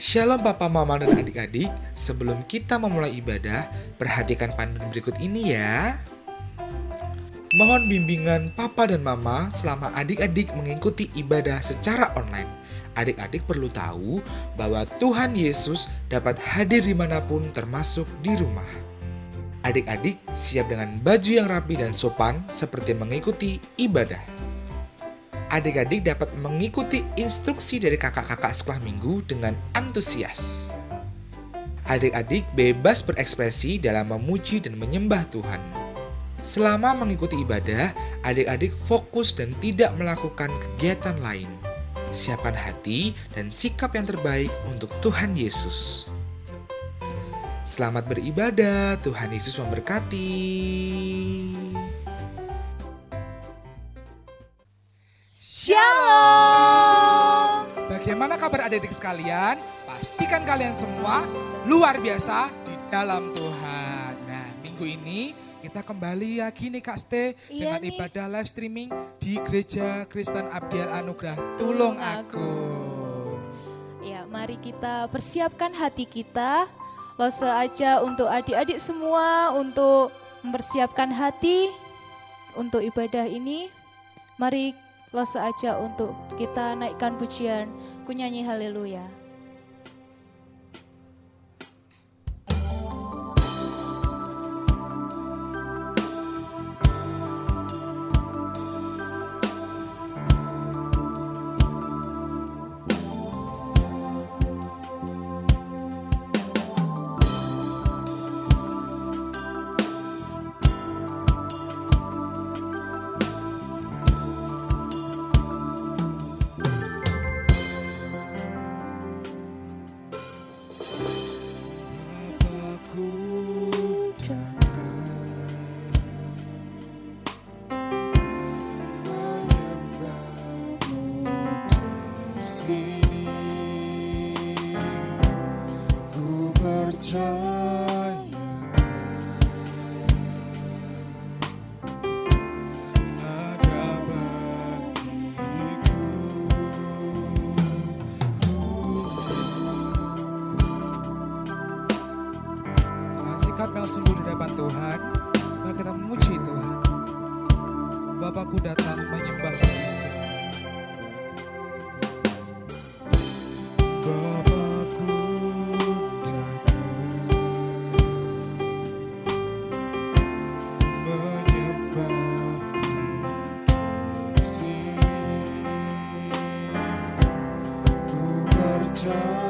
Shalom Papa, Mama, dan adik-adik. Sebelum kita memulai ibadah, perhatikan panduan berikut ini ya. Mohon bimbingan Papa dan Mama selama adik-adik mengikuti ibadah secara online. Adik-adik perlu tahu bahwa Tuhan Yesus dapat hadir dimanapun termasuk di rumah. Adik-adik siap dengan baju yang rapi dan sopan seperti mengikuti ibadah. Adik-adik dapat mengikuti instruksi dari kakak-kakak sekolah minggu dengan antusias. Adik-adik bebas berekspresi dalam memuji dan menyembah Tuhan. Selama mengikuti ibadah, adik-adik fokus dan tidak melakukan kegiatan lain. Siapkan hati dan sikap yang terbaik untuk Tuhan Yesus. Selamat beribadah, Tuhan Yesus memberkati. Shalom. Bagaimana kabar adik-adik sekalian? Pastikan kalian semua luar biasa di dalam Tuhan. Nah, minggu ini kita kembali lagi nih Kak Ste dengan ibadah live streaming di Gereja Kristen Abdiel Anugrah Tulung Agung. Ya, mari kita persiapkan hati kita. Lose aja untuk adik-adik semua untuk mempersiapkan hati untuk ibadah ini. Mari lose aja untuk kita naikkan pujian, ku nyanyi haleluya. Sikap yang sungguh di hadapan Tuhan, mari kita memuji Tuhan. Bapakku datang menyembah di sini. Bapakku datang menyembah di sini. Ku percaya.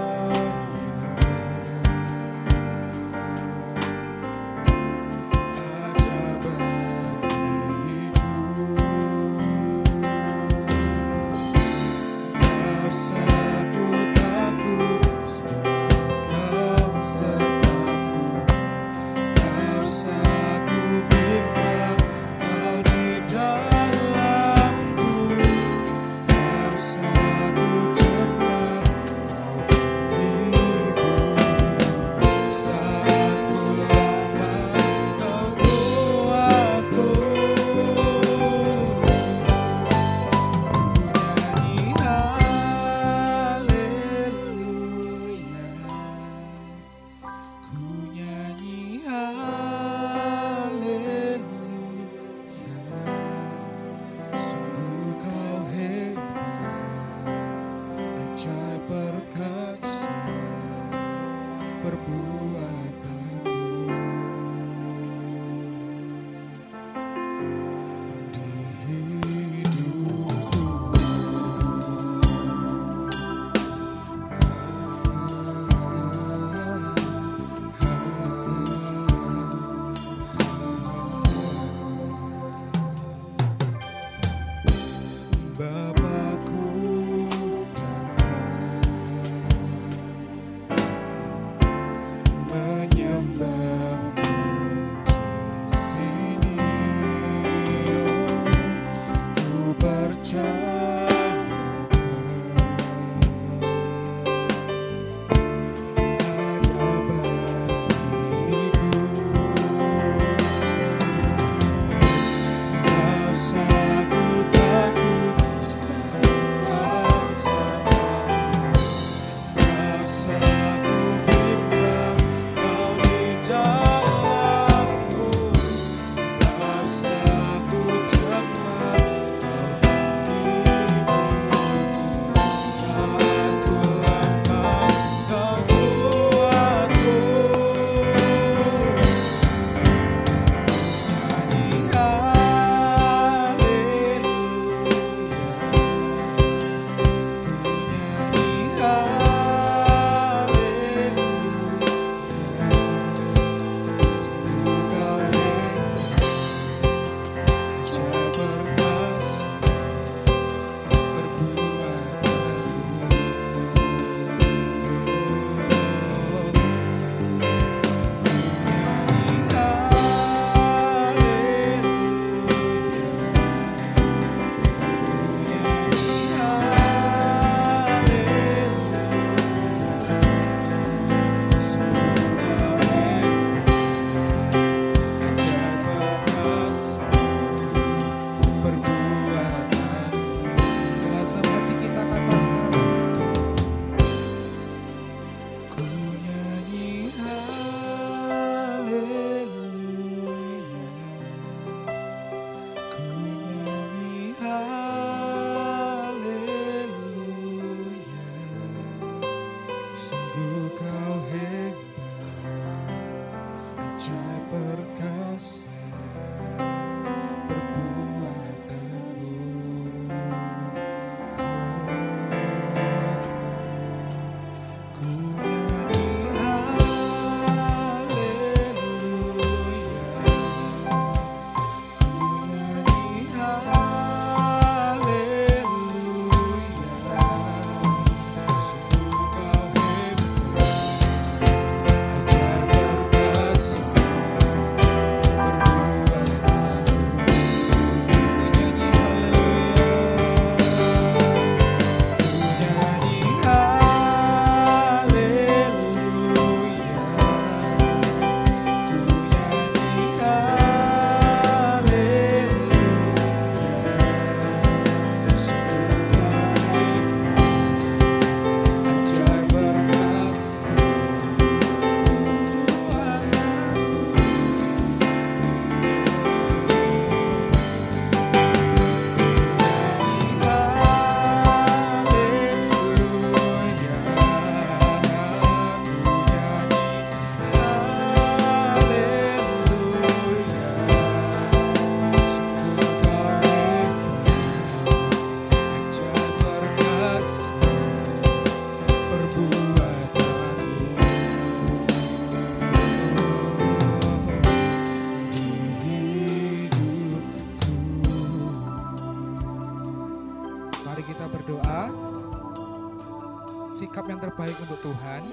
sikap yang terbaik untuk Tuhan.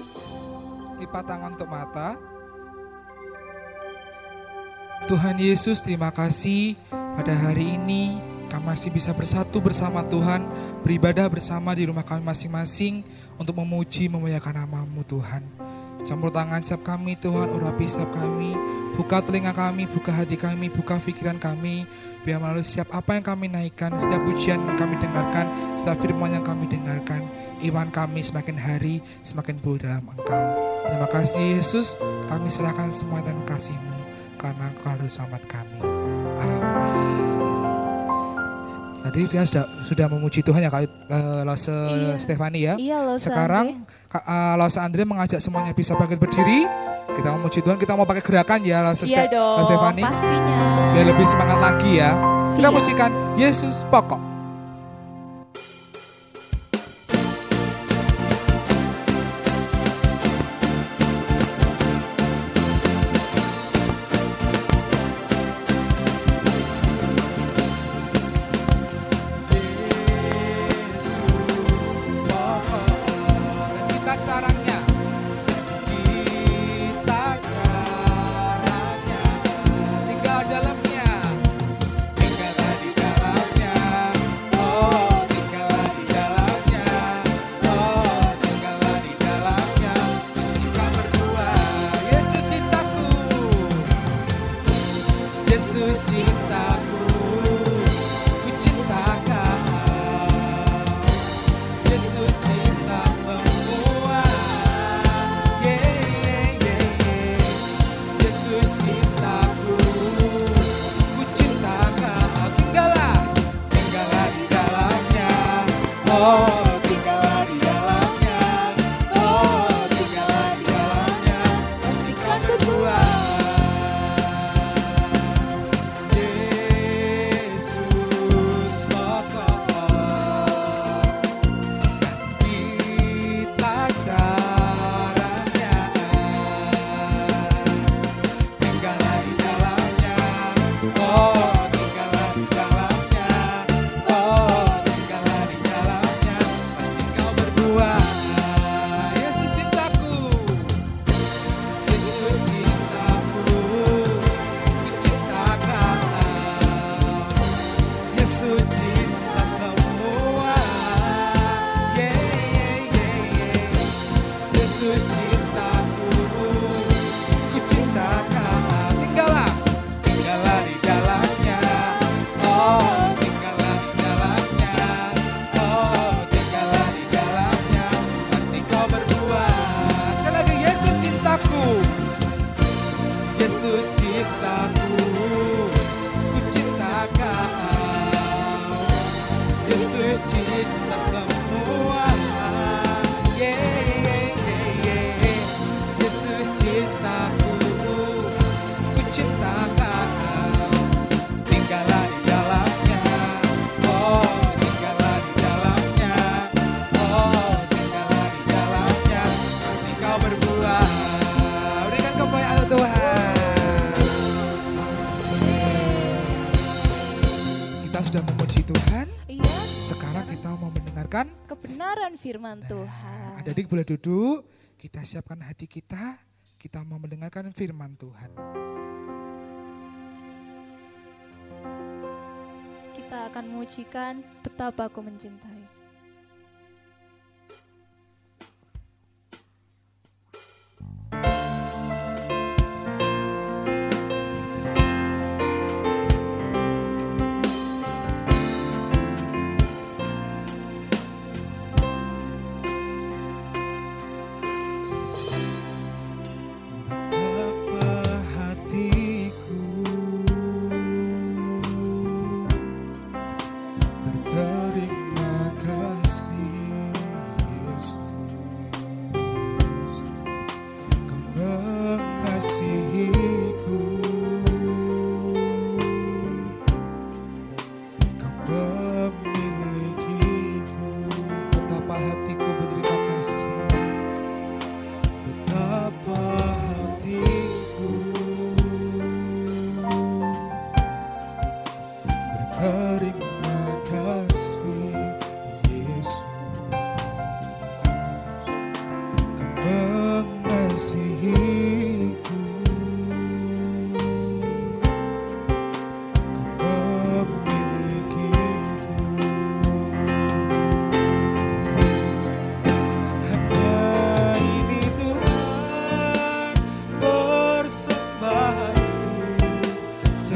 Lipat tangan untuk mata. Tuhan Yesus, terima kasih pada hari ini kami masih bisa bersatu bersama Tuhan, beribadah bersama di rumah kami masing-masing untuk memuji memuliakan nama-Mu Tuhan. Campur tangan setiap kami Tuhan, urapi setiap kami, buka telinga kami, buka hati kami, buka pikiran kami, biar melalui setiap apa yang kami naikkan, setiap pujian yang kami dengarkan, setiap firman yang kami dengarkan, iman kami semakin hari semakin pulih dalam Engkau. Terima kasih Yesus, kami serahkan semua dan kasih-Mu, karena Engkau adalah selamat kami. Amin. Tadi dia sudah memuji Tuhan ya Kak Lose Stefani ya. Iya, Lose Sekarang Lose Andre mengajak semuanya bisa bangkit berdiri. Kita mau memuji Tuhan, kita mau pakai gerakan ya Lose Iya dong, Stefani. pastinya. Biar lebih semangat lagi ya. Kita Siap. mujikan Yesus pokok. Caranya kita caranya tinggal dalamnya, tinggallah di dalamnya, oh tinggallah di dalamnya, oh tinggallah di dalamnya, pasti kau berdua. Yesus cintaku, Yesus cintaku, ku cinta Kau, Yesus cinta semua. Yesus cintaku, ku cinta Kau, tinggallah di dalamnya, oh tinggallah di dalamnya, oh tinggallah di dalamnya, pasti kau berdua. Yesus pokok, kita caranya. Tinggallah di dalamnya, oh tinggallah di dalamnya, oh tinggallah di dalamnya, pasti kau berdua. Yesus cintaku, Yesus cintaku, ku cinta Kau, Yesus cinta semua, Yesus cintaku, ku cinta Kau, tinggallah di dalamnya, oh tinggallah di dalamnya, oh tinggallah di dalamnya, pasti kau berdua. Sekali lagi, Yesus cintaku, Yesus cintaku, ku cinta Kau, Yesus cinta semua, Yesus cintaku, ku cinta Kau, tinggallah di dalamnya, oh tinggallah di dalamnya, oh tinggallah di dalamnya, pasti kau berbuah. Berikan kemuliaan untuk Tuhan. Kita sudah memuji Tuhan. Iya, Sekarang kita mau mendengarkan kebenaran firman Tuhan. Adik-adik boleh duduk. Kita siapkan hati kita mau mendengarkan firman Tuhan. Kita akan mengujikan betapa Aku mencintai. Betapa hatiku berterima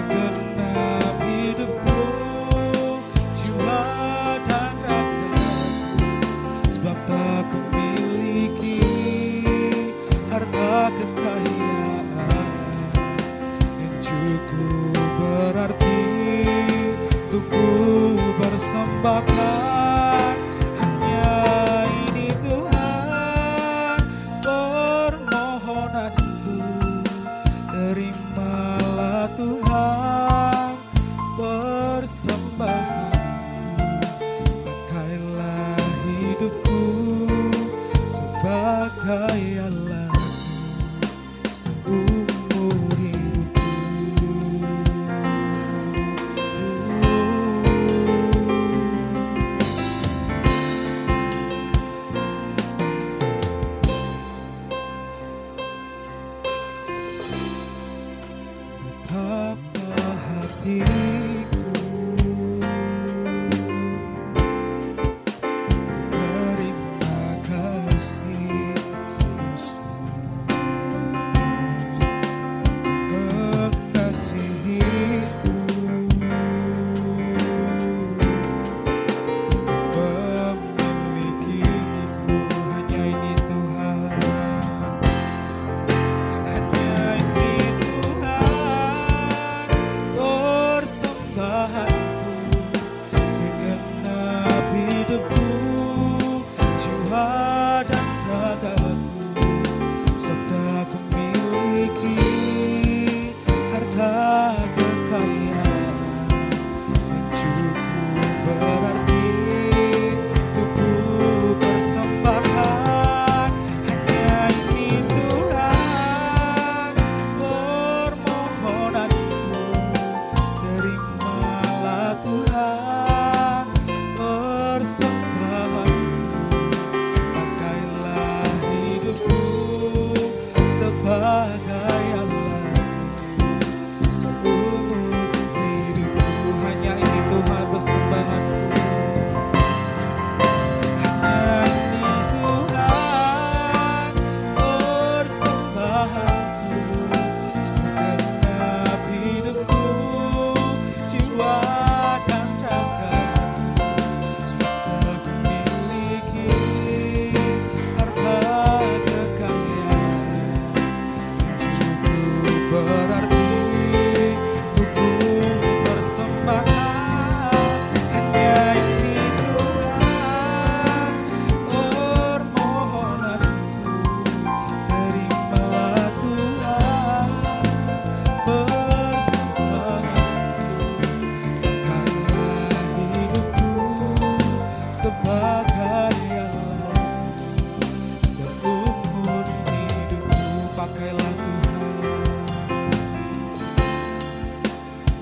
segenap hidupku, jiwa dan ragaku, sebab tak kumiliki harta kekayaan yang cukup berarti untuk ku persembahkan. Hanya ini Tuhan permohonanku, terimalah Tuhan persembahanku. Pakailah hidupku sebagai alatmu seumur hidupku. Betapa hatiku berterima kasih Yesus, mengasihiku, memilikiku. Hanya ini Tuhan, hanya ini Tuhan persembahanku, segenap hidupku, jiwa dan ragaku, serta ku miliki harta kekayaan yang cukup berarti untuk ku persembahkan. Hanya ini Tuhan permohonanku, terimalah Tuhan persembahanku. Pakailah hidupku sebagai alatmu seumur hidupku. Hanya ini Tuhan persembahanku, hanya ini Tuhan persembahanku, segenap hidupku, jiwa dan ragaku, sebab ku miliki harta kekayaan yang cukup berarti untuk ku persembahkan. Hanya ini Tuhan permohonanku, terimalah Tuhan persembahanku. Pakailah hidupku sebagai alatmu seumur hidupku. Pakailah Tuhan,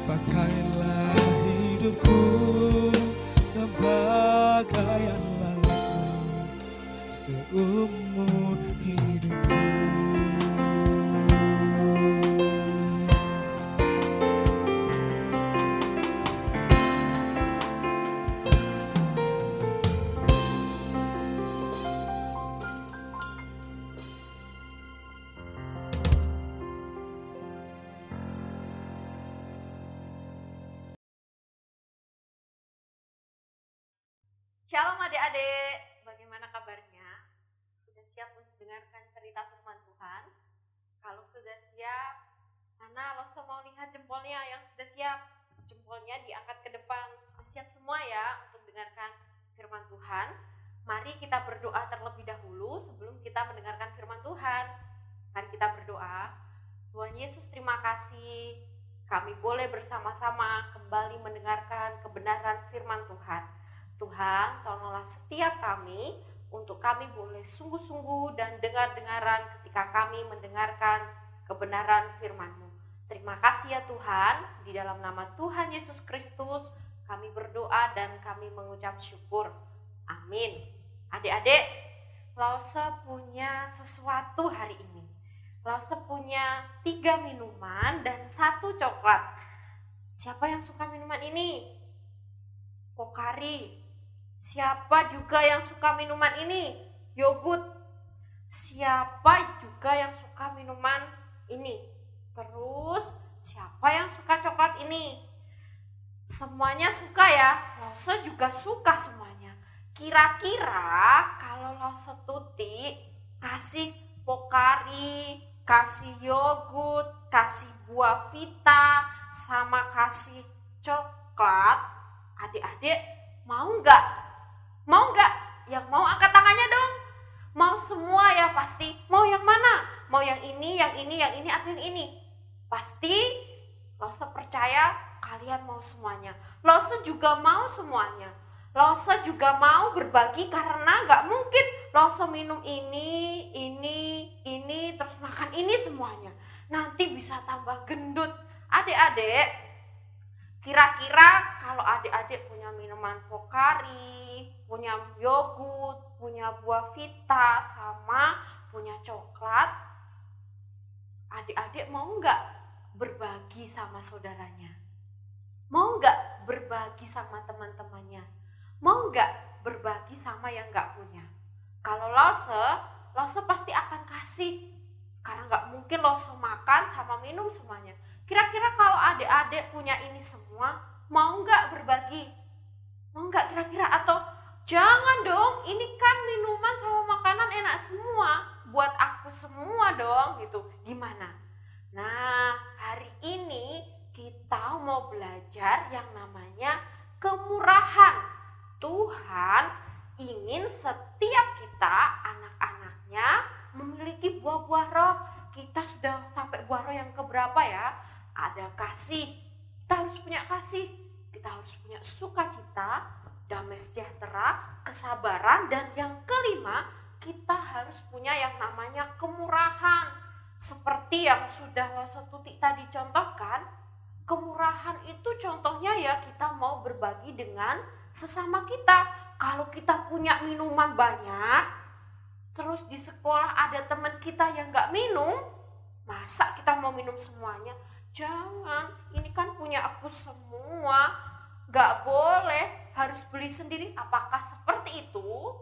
pakailah hidupku sebagai alatmu seumur hidupku. Shalom adik-adik, bagaimana kabarnya? Sudah siap untuk mendengarkan cerita firman Tuhan? Kalau sudah siap, mana Loso mau lihat jempolnya yang sudah siap? Jempolnya diangkat ke depan, sudah siap semua ya untuk mendengarkan firman Tuhan? Mari kita berdoa terlebih dahulu sebelum kita mendengarkan firman Tuhan. Mari kita berdoa. Tuhan Yesus, terima kasih kami boleh bersama-sama kembali mendengarkan kebenaran firman Tuhan. Tuhan, tolonglah setiap kami untuk kami boleh sungguh-sungguh dan dengar-dengaran ketika kami mendengarkan kebenaran firman-Mu. Terima kasih ya Tuhan, di dalam nama Tuhan Yesus Kristus kami berdoa dan kami mengucap syukur. Amin. Adik-adik, Lause punya sesuatu hari ini. Lause punya 3 minuman dan 1 coklat. Siapa yang suka minuman ini? Pokari. Siapa juga yang suka minuman ini? Yogurt. Siapa juga yang suka minuman ini? Terus siapa yang suka coklat Semuanya suka ya, Lose juga suka semuanya. Kira-kira kalau Lose Tuti kasih Pokari, kasih yogurt, kasih buah vita, sama kasih coklat, adik-adik mau nggak? Mau nggak? Yang mau angkat tangannya dong. Mau semua ya pasti. Mau yang mana? Mau yang ini, yang ini, yang ini, atau yang ini? Pasti Lose percaya kalian mau semuanya. Lose juga mau semuanya. Lose juga mau berbagi karena nggak mungkin Lose minum ini, terus makan ini semuanya. Nanti bisa tambah gendut. Adik-adik, kira-kira kalau adik-adik punya minuman Pokari, punya yogurt, punya buah vita, sama punya coklat, adik-adik mau nggak berbagi sama saudaranya? Mau nggak berbagi sama teman-temannya? Mau nggak berbagi sama yang nggak punya? Kalau Lose pasti akan kasih. Karena nggak mungkin Lose makan sama minum semuanya. Kira-kira kalau adik-adik punya ini semua, mau nggak berbagi? Mau nggak kira-kira? Atau jangan dong, ini kan minuman sama makanan enak semua. Buat aku semua dong gitu. Gimana? Nah, hari ini kita mau belajar yang namanya kemurahan. Tuhan ingin setiap kita, anak-anaknya, memiliki buah-buah roh. Kita sudah sampai buah roh yang keberapa ya? Ada kasih. Kita harus punya kasih. Kita harus punya sukacita, damai sejahtera, kesabaran, dan yang kelima, kita harus punya yang namanya kemurahan. Seperti yang sudah Lose Tuti tadi contohkan, kemurahan itu contohnya ya kita mau berbagi dengan sesama kita. Kalau kita punya minuman banyak, terus di sekolah ada teman kita yang gak minum, masa kita mau minum semuanya? Jangan, ini kan punya aku semua, gak boleh, harus beli sendiri. Apakah seperti itu?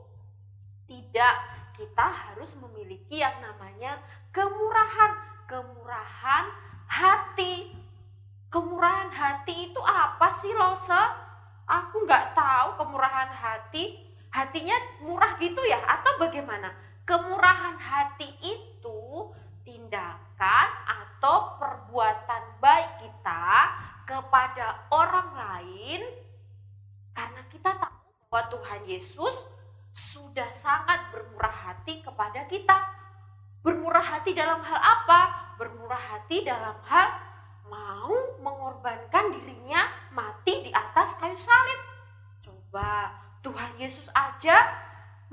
Tidak, kita harus memiliki yang namanya kemurahan. Kemurahan hati. Kemurahan hati itu apa sih, Lose? Aku nggak tahu kemurahan hati. Hatinya murah gitu ya? Atau bagaimana? Kemurahan hati itu tindakan atau perbuatan baik kita kepada orang lain karena kita tahu bahwa Tuhan Yesus sudah sangat bermurah hati kepada kita. Bermurah hati dalam hal apa? Bermurah hati dalam hal mau mengorbankan dirinya mati di atas kayu salib. Coba, Tuhan Yesus aja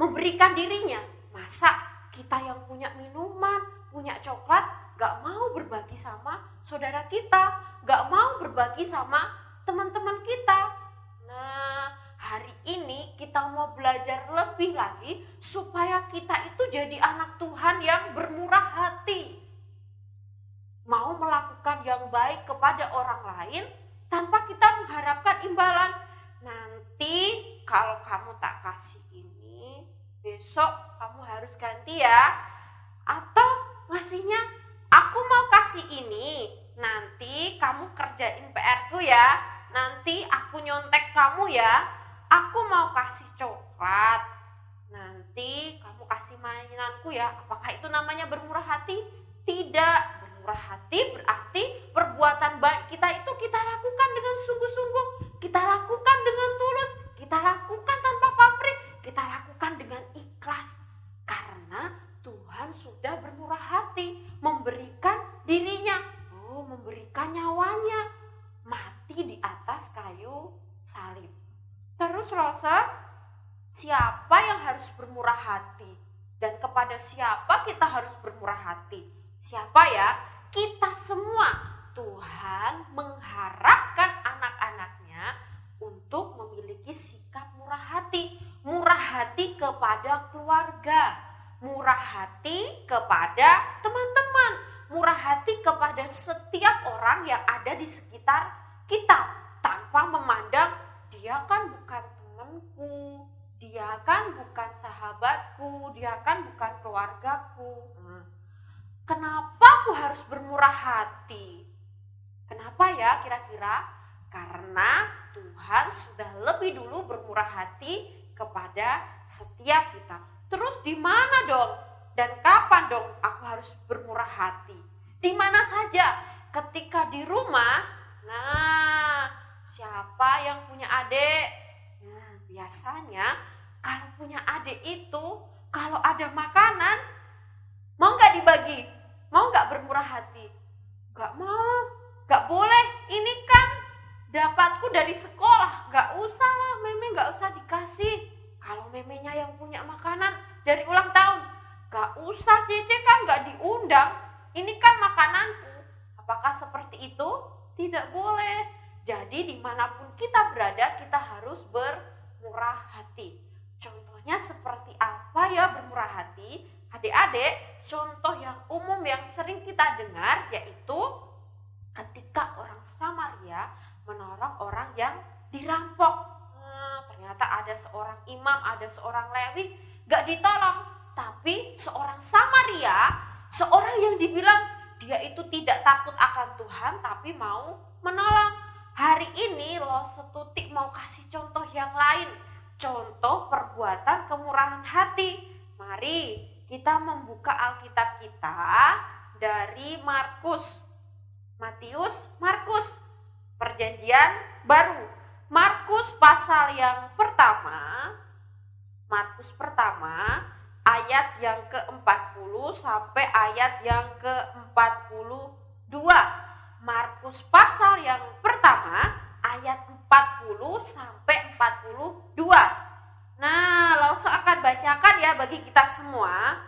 memberikan dirinya. Masa kita yang punya minuman, punya coklat, gak mau berbagi sama saudara kita, gak mau berbagi sama teman-teman kita. Nah, hari ini kita mau belajar lebih lagi supaya kita itu jadi anak Tuhan yang bermurah hati. Mau melakukan yang baik kepada orang lain tanpa kita mengharapkan imbalan. Nanti kalau kamu tak kasih ini, besok kamu harus ganti ya. Atau ngasihnya, aku mau kasih ini, nanti kamu kerjain PR-ku ya. Nanti aku nyontek kamu ya. Aku mau kasih coklat, nanti kamu kasih mainanku ya. Apakah itu namanya bermurah hati? Tidak. Murah hati berarti perbuatan baik kita itu kita lakukan dengan sungguh-sungguh, kita lakukan dengan tulus, kita lakukan tanpa pamrih, kita lakukan dengan ikhlas. Karena Tuhan sudah bermurah hati memberikan dirinya, memberikan nyawanya, mati di atas kayu salib. Terus Lose, siapa yang harus bermurah hati? Dan kepada siapa kita harus bermurah hati? Siapa ya? Kita semua. Tuhan mengharapkan anak-anaknya untuk memiliki sikap murah hati. Murah hati kepada keluarga, murah hati kepada teman-teman, murah hati kepada setiap orang yang ada di sekitar kita. Tanpa memandang dia kan bukan temanku, dia kan bukan sahabatku, dia kan bukan keluargaku. Kenapa aku harus bermurah hati? Kenapa ya kira-kira? Karena Tuhan sudah lebih dulu bermurah hati kepada setiap kita. Terus di mana dong? Dan kapan dong aku harus bermurah hati? Di mana saja? Ketika di rumah, nah siapa yang punya adik? Nah biasanya kalau punya adik itu, kalau ada makanan, mau nggak dibagi? Mau nggak bermurah hati? Nggak mau, nggak boleh. Ini kan dapatku dari sekolah, nggak usah lah, meme nggak usah dikasih. Kalau memenya yang punya makanan dari ulang tahun, nggak usah, Cece kan nggak diundang. Ini kan makananku. Apakah seperti itu? Tidak boleh. Jadi dimanapun kita berada, kita harus bermurah hati. Contohnya seperti apa ya bermurah hati? Adik-adik, contoh yang umum yang sering kita dengar yaitu ketika orang Samaria menolong orang yang dirampok. Ternyata ada seorang imam, ada seorang Lewi, gak ditolong. Tapi seorang Samaria, seorang yang dibilang dia itu tidak takut akan Tuhan, tapi mau menolong. Hari ini loh Setutik mau kasih contoh yang lain. Contoh perbuatan kemurahan hati. Mari kita membuka Alkitab kita dari Matius, Markus. Perjanjian baru. Markus pasal yang pertama. Markus pertama ayat yang ke-40 sampai ayat yang ke-42. Markus pasal yang pertama ayat 40 sampai 42. Nah, Lause akan bacakan ya bagi kita semua.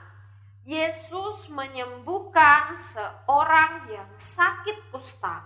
Yesus menyembuhkan seorang yang sakit kusta.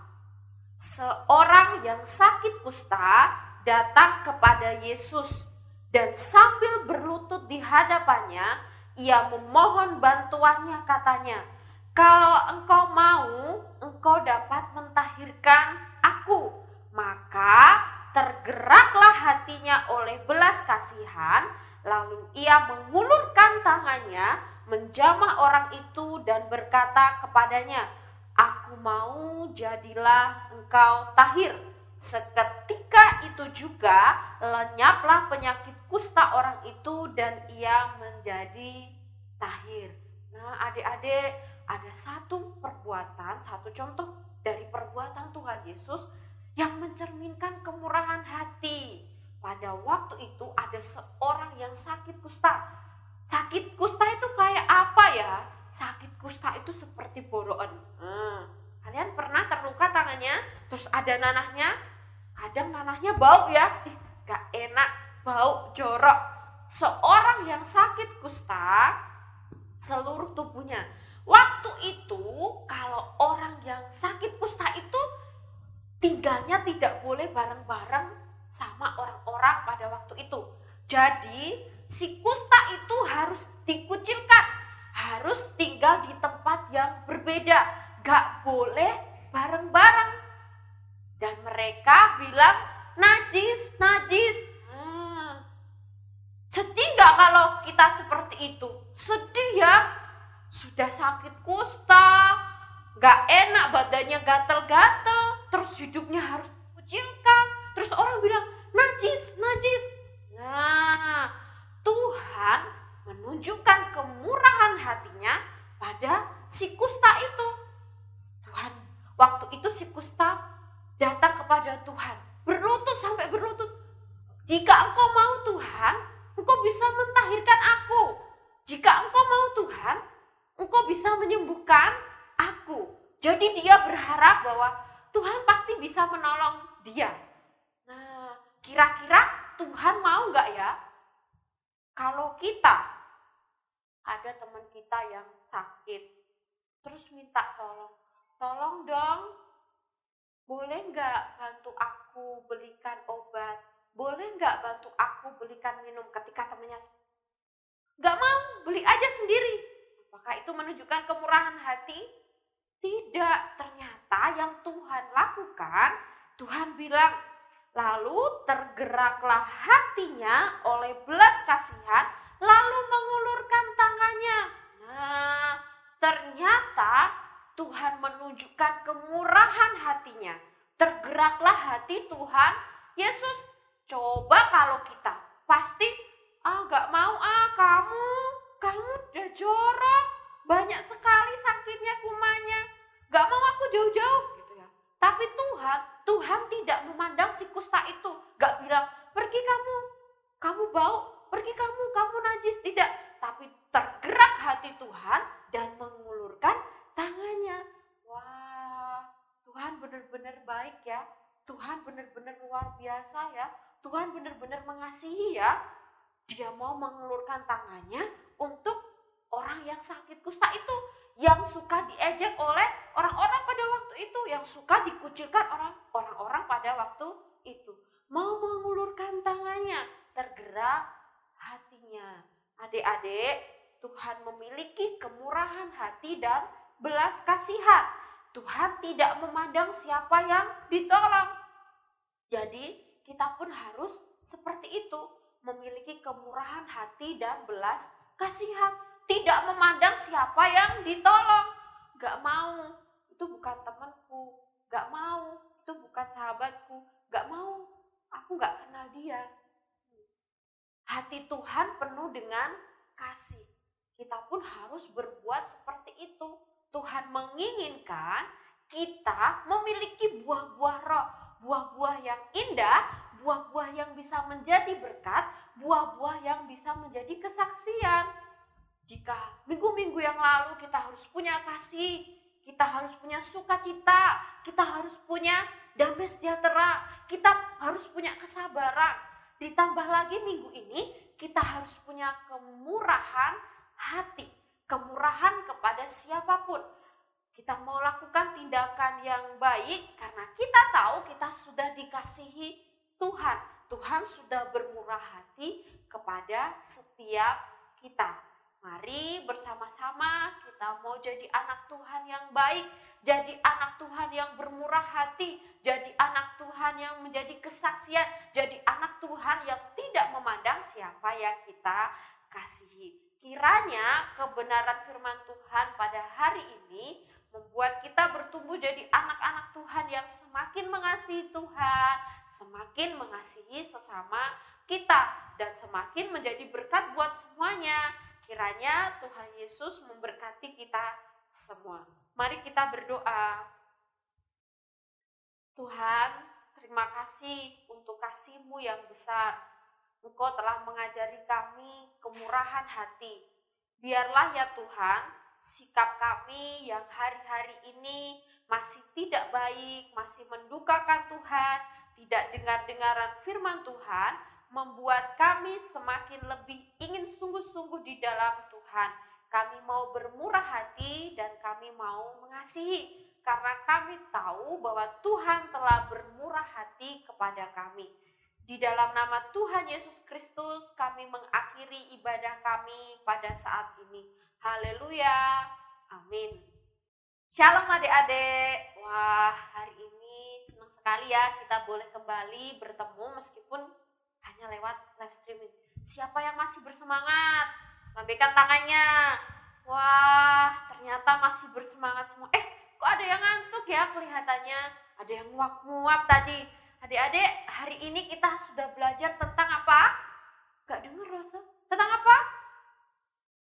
Seorang yang sakit kusta datang kepada Yesus dan sambil berlutut di hadapannya, ia memohon bantuannya, katanya, "Kalau engkau mau, engkau dapat mentahirkan aku." Maka tergeraklah hatinya oleh belas kasihan, lalu ia mengulurkan tangannya, menjamah orang itu dan berkata kepadanya, "Aku mau, jadilah engkau tahir." Seketika itu juga lenyaplah penyakit kusta orang itu dan ia menjadi tahir. Nah adik-adik, ada satu perbuatan, satu contoh dari perbuatan Tuhan Yesus yang mencerminkan kemurahan hati. Pada waktu itu ada seorang yang sakit kusta. Sakit kusta itu kayak apa ya? Sakit kusta itu seperti boroan. Kalian pernah terluka tangannya, terus ada nanahnya? Kadang nanahnya bau ya, gak enak, bau, jorok. Seorang yang sakit kusta, seluruh tubuhnya. Waktu itu kalau orang yang sakit kusta itu tinggalnya tidak boleh bareng-bareng sama orang-orang pada waktu itu. Jadi si kusta itu harus dikucilkan, harus tinggal di tempat yang berbeda, gak boleh bareng-bareng. Dan mereka bilang najis, najis. Sedih gak kalau kita seperti itu? Sedih ya, sudah sakit kusta, gak enak, badannya gatel-gatel, terus hidupnya harus dikucilkan. Terus orang bilang najis, najis. Nah, Tuhan menunjukkan kemurahan hatinya pada si kusta itu. Tuhan, waktu itu si kusta datang kepada Tuhan, berlutut sampai berlutut. "Jika engkau mau Tuhan, engkau bisa mentahirkan aku. Jika engkau mau Tuhan, engkau bisa menyembuhkan aku." Jadi dia berharap bahwa Tuhan pasti bisa menolong dia. Nah, kira-kira Tuhan mau gak ya? Kalau kita, ada teman kita yang sakit, terus minta tolong dong, boleh gak bantu aku belikan obat? Boleh gak bantu aku belikan minum? Ketika temannya gak mau, beli aja sendiri. Apakah itu menunjukkan kemurahan hati? Tidak. Ternyata yang Tuhan lakukan, Tuhan bilang, lalu tergeraklah hatinya oleh belas kasihan, lalu mengulurkan tangannya. Nah, ternyata Tuhan menunjukkan kemurahan hatinya. tergeraklah hati Tuhan Yesus. Coba kalau kita pasti gak mau kamu udah jorok, banyak sekali sakitnya kumannya, gak mau aku jauh-jauh gitu ya. Tapi Tuhan tidak memandang si kusta itu, gak bilang pergi kamu bau, pergi kamu najis, tidak. Tapi tergerak hati Tuhan dan mengulurkan tangannya. Wah, Tuhan benar-benar baik ya. Tuhan benar-benar luar biasa ya. Tuhan benar-benar mengasihi ya. Dia mau mengulurkan tangannya untuk orang yang sakit kusta itu, yang suka diejek oleh orang-orang pada waktu itu, yang suka dikucilkan orang-orang pada waktu itu. Mau mengulurkan tangannya, tergerak hatinya. Adik-adik, Tuhan memiliki kemurahan hati dan belas kasihan. Tuhan tidak memandang siapa yang ditolong. Jadi kita pun harus seperti itu, memiliki kemurahan hati dan belas kasihan. Tidak memandang siapa yang ditolong. Gak mau, itu bukan temanku. Gak mau, itu bukan sahabatku. Gak mau, aku gak kenal dia. Hati Tuhan penuh dengan kasih. Kita pun harus berbuat seperti itu. Tuhan menginginkan kita memiliki buah-buah roh, buah-buah yang indah, buah-buah yang bisa menjadi berkat, buah-buah yang bisa menjadi kesaksian. Jika minggu-minggu yang lalu kita harus punya kasih, kita harus punya sukacita, kita harus punya damai sejahtera, kita harus punya kesabaran. Ditambah lagi minggu ini kita harus punya kemurahan hati, kemurahan kepada siapapun. Kita mau lakukan tindakan yang baik karena kita tahu kita sudah dikasihi Tuhan. Tuhan sudah bermurah hati kepada setiap kita. Mari bersama-sama kita mau jadi anak Tuhan yang baik, jadi anak Tuhan yang bermurah hati, jadi anak Tuhan yang menjadi kesaksian, jadi anak Tuhan yang tidak memandang siapa yang kita kasihi. Kiranya kebenaran firman Tuhan pada hari ini membuat kita bertumbuh jadi anak-anak Tuhan yang semakin mengasihi Tuhan, semakin mengasihi sesama kita, dan semakin menjadi berkat buat semuanya. Kiranya Tuhan Yesus memberkati kita semua. Mari kita berdoa. Tuhan, terima kasih untuk kasih-Mu yang besar. Engkau telah mengajari kami kemurahan hati. Biarlah ya Tuhan, sikap kami yang hari-hari ini masih tidak baik, masih mendukakan Tuhan, tidak dengar-dengaran firman Tuhan, membuat kami semakin lebih ingin sungguh-sungguh di dalam Tuhan. Kami mau bermurah hati dan kami mau mengasihi, karena kami tahu bahwa Tuhan telah bermurah hati kepada kami. Di dalam nama Tuhan Yesus Kristus kami mengakhiri ibadah kami pada saat ini. Haleluya, amin. Shalom adik-adik. Wah, hari ini senang sekali ya kita boleh kembali bertemu meskipun hanya lewat live streaming. Siapa yang masih bersemangat? Lambaikan tangannya. Wah, ternyata masih bersemangat semua. Kok ada yang ngantuk ya kelihatannya? Ada yang nguap-nguap tadi. Adik-adik, hari ini kita sudah belajar tentang apa? Gak denger Rosa. Tentang apa?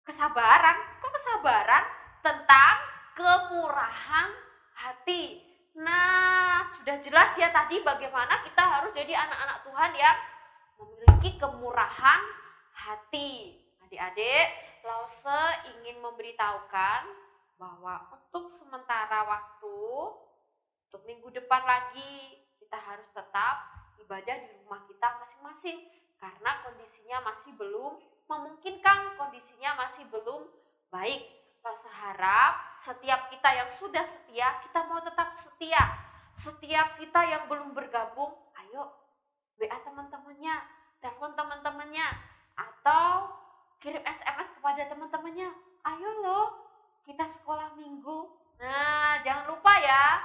Kesabaran. Kok kesabaran? Tentang kemurahan hati. Nah, sudah jelas ya tadi bagaimana kita harus jadi anak-anak Tuhan yang memiliki kemurahan hati. Adik-adik, Lause ingin memberitahukan bahwa untuk sementara waktu, untuk minggu depan lagi, kita harus tetap ibadah di rumah kita masing-masing. Karena kondisinya masih belum memungkinkan, kondisinya masih belum baik. Lause harap setiap kita yang sudah setia, kita mau tetap setia. Setiap kita yang belum bergabung, ayo WA teman-temannya, telepon teman-temannya, atau kirim SMS kepada teman-temannya. Ayo loh, kita sekolah minggu. Nah, jangan lupa ya,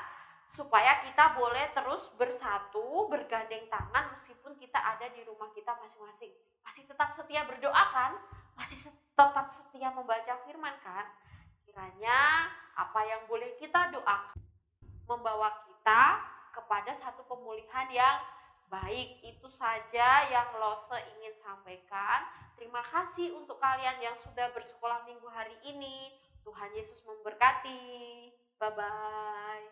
supaya kita boleh terus bersatu, bergandeng tangan meskipun kita ada di rumah kita masing-masing. Masih tetap setia berdoa kan? Masih tetap setia membaca firman kan? Kiranya apa yang boleh kita doakan membawa kita kepada satu pemulihan yang baik. Itu saja yang Lose ingin sampaikan. Terima kasih untuk kalian yang sudah bersekolah minggu hari ini. Tuhan Yesus memberkati. Bye-bye.